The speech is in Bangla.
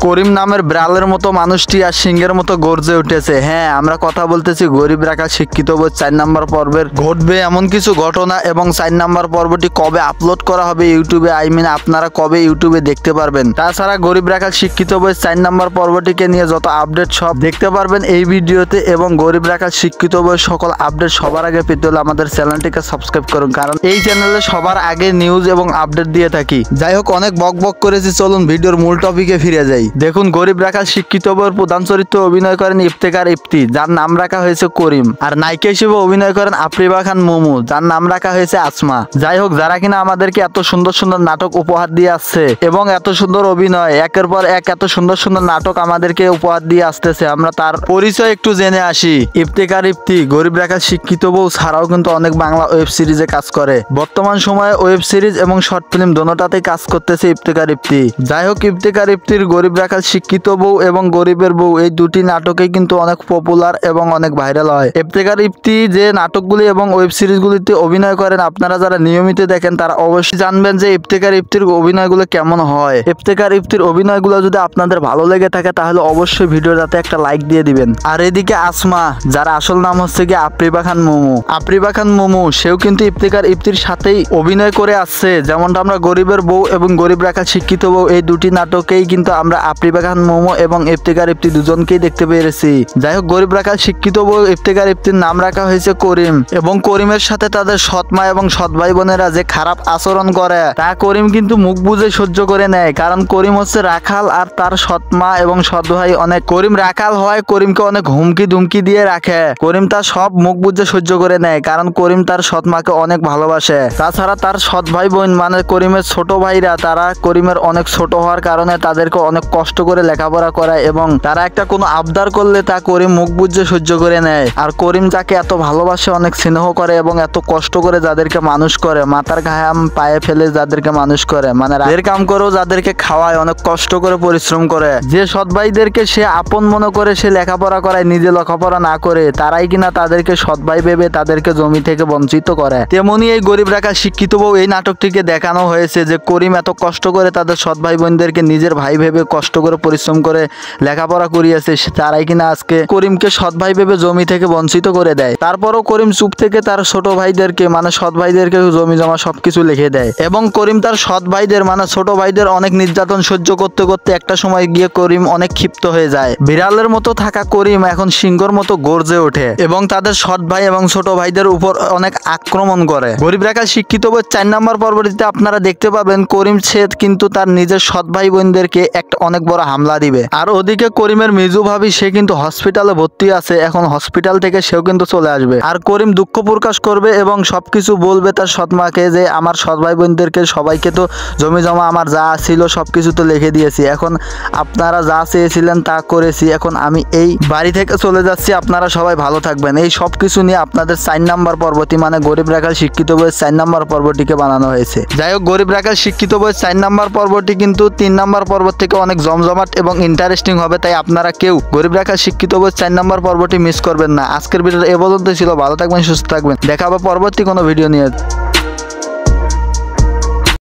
করিম নামের বিড়ালের মতো মানুষটি আর সিংহের মতো গর্জে উঠেছে। হ্যাঁ, আমরা কথা বলতেছি গরিব রাখা শিক্ষিত বই 4 নম্বর পর্বের ঘটবে এমন কিছু ঘটনা এবং 4 নম্বর পর্বটি কবে আপলোড করা হবে ইউটিউবে, আপনারা কবে ইউটিউবে দেখতে পারবেন। তাছাড়া গরিব রাখা শিক্ষিত বই 4 নম্বর পর্বটিকে নিয়ে যত আপডেট সব দেখতে পারবেন এই ভিডিওতে। এবং গরিব রাখা শিক্ষিত বই সকল আপডেট সবার আগে পেতে হলে আমাদের চ্যানেলটিকে সাবস্ক্রাইব করুন, কারণ এই চ্যানেলে সবার আগে নিউজ এবং আপডেট দিয়ে থাকি। যাই হোক, অনেক বক বক করেছি, চলুন ভিডিওর মূল টপিকে ফিরে যাই। দেখুন, গরিব রাখা শিক্ষিত বইয়ের প্রধান চরিত্রে অভিনয় করেন ইফতেখার ইফতি, যার নাম রাখা হয়েছে করিম। আর নায়িকা হিসেবে অভিনয় করেন আফরিবা খান মুমু, যার নাম রাখা হয়েছে আসমা। যাই হোক, যারা কিনা আমাদেরকে এত সুন্দর সুন্দর নাটক উপহার দিয়ে আসছে এবং এত সুন্দর অভিনয় একের পর এক এত সুন্দর সুন্দর নাটক আমাদেরকে উপহার দিয়ে আসতেছে, আমরা তার পরিচয় একটু জেনে আসি। ইফতেখার ইফতি গরিব রাখা শিক্ষিত বউ ছাড়াও কিন্তু অনেক বাংলা ওয়েব সিরিজে কাজ করে। বর্তমান সময়ে ওয়েব সিরিজ এবং শর্ট ফিল্ম দোনোটাতেই কাজ করতেছে ইফতেখার ইফতি। যাই হোক, ইফতেখার ইফতির গরিব রাখা শিক্ষিত বউ এবং গরিবের বউ এই দুটি নাটকেই কিন্তু অনেক পপুলার এবং অনেক ভাইরাল হয়। ইফতেখার ইফতি যে নাটকগুলি এবং ওয়েব সিরিজগুলিতে অভিনয় করেন, আপনারা যারা নিয়মিত দেখেন তারা অবশ্যই জানবেন যে ইফতেখার ইফতির অভিনয়গুলো কেমন হয়। ইফতেখার ইফতির অভিনয়গুলো যদি আপনাদের ভালো লেগে থাকে তাহলে অবশ্যই ভিডিওটাতে একটা লাইক দিয়ে দিবেন। আর এদিকে আসমা, যার আসল নাম হচ্ছে কি আফরিবা খান মুমু, আফরিবা খান মুমু সেও কিন্তু ইফতেখার ইফতির সাথেই অভিনয় করে আসছে। যেমনটা আমরা গরিবের বউ এবং গরিব রাখা শিক্ষিত বউ এই দুটি নাটকেই কিন্তু আমরা আফরিবা খান মুমু এবং ইফতেখার ইফতি দুজনকেই দেখতে পেরেছি। যাই হোক, গরিব রাখা শিক্ষিত বউ ইফতেখার ইফতির নাম রাখা হয়েছে করিম এবং করিমের সাথে তাদের সৎ মা এবং সৎ ভাই বোনেরা যে খারাপ আচরণ করে তা করিম কিন্তু মুখ বুঝে সহ্য করে নেয়, কারণ করিম হচ্ছে রাখাল আর তার সৎ মা এবং সৎ ভাই অনেক করিম রাখাল হয়, করিমকে অনেক হুমকি ধুমকি দিয়ে রাখে। করিম তার সব মুখ বুঝে সহ্য করে নেয়, কারণ করিম তার সৎ মাকে অনেক ভালোবাসে। তাছাড়া তার সৎ ভাই বোন মানে করিমের ছোট ভাইরা, তারা করিমের অনেক ছোট হওয়ার কারণে তাদেরকে অনেক কষ্ট করে লেখাপড়া করায় এবং তারা একটা কোনো আবদার করলে তা করিম মুখ বুঝে সহ্য করে নেয়। আর করিম যাকে এত ভালোবাসে, অনেক স্নেহ করে এবং এত কষ্ট করে যাদেরকে মানুষ করে, মাথার ঘাম পায়ে ফেলে যাদেরকে মানুষ করে, মানে রাতের কাম করেও যাদেরকে খাওয়ায়, অনেক কষ্ট করে পরিশ্রম করে, যে সৎ ভাইদেরকে সে আপন মনে করে সে লেখাপড়া করায়, নিজে লেখাপড়া না করে তারাই কিনা তাদেরকে সৎ ভাই ভেবে তাদেরকে জমি থেকে বঞ্চিত করে। তেমনি এই গরিব রাখা শিক্ষিত বউ এই নাটকটিকে দেখানো হয়েছে যে করিম এত কষ্ট করে তাদের সৎ ভাই বোনদেরকে নিজের ভাই ভেবে কষ্ট করে পরিশ্রম করে লেখাপড়া করিয়েছে, তারাই কিনা আজকে করিমকে সৎ ভাই ভেবে জমি থেকে বঞ্চিত করে দেয়। তারপরও করিম চুপ থেকে তার ছোট ভাইদেরকে মানে সৎ ভাইদেরকে জমি জমা সবকিছু লিখে দেয় এবং করিম তার সৎ ভাইদের মানে ছোট ভাইদের অনেক নির্যাতন সহ্য করতে করতে একটা সময় গিয়ে করিম অনেক ক্ষিপ্ত হয়ে যায়। বিড়ালের মতো থাকা করিম এখন সিংহর মতো গর্জে ওঠে এবং তাদের সৎ ভাই এবং ছোট ভাইদের উপর অনেক আক্রমণ করে। গরিব রাখা শিক্ষিত বই 4 নম্বর পর্বটিতে আপনারা দেখতে পাবেন করিম সে কিন্তু তার নিজের সৎ ভাই বোনদেরকে একটা অনেক বড় হামলা দিবে। আর ওদিকে করিমের মেজু ভাবি সে কিন্তু হসপিটালে ভর্তি আছে, এখন হসপিটাল থেকে সেও কিন্তু চলে আসবে। আর করিম দুঃখ প্রকাশ করবে এবং সবকিছু বলবে তার সৎ মাকে যে আমার সৎ ভাই বোনদেরকে সবাইকে তো জমি জমা আমার যা ছিল সবকিছু তো লিখে দিয়েছি, এখন আপনারা যা চেয়েছিলেন তা করেছি, এখন আমি এই বাড়ি থেকে চলে যাচ্ছি, আপনারা সবাই ভালো থাকবেন। এই সবকিছু নিয়ে আপনাদের 4 নম্বর পর্বটি মানে গরিব রাখাল শিক্ষিত বইয়ের 4 নম্বর পর্বটিকে বানানো হয়েছে। যাই হোক, গরিব রাখাল শিক্ষিত বইয়ের 4 নম্বর পর্বটি কিন্তু 3 নম্বর পর্ব থেকে অনেক জমজমাট এবং ইন্টারেস্টিং হবে, তাই আপনারা কেউ গরিব রাখাল শিক্ষিত বইয়ের 4 নম্বর পর্বটি মিস করবেন না। আজকের ভিডিওটা এ পর্যন্ত ছিল, ভালো থাকবেন, সুস্থ থাকবেন, দেখা হবে পরবর্তী কোনো ভিডিও নিয়ে।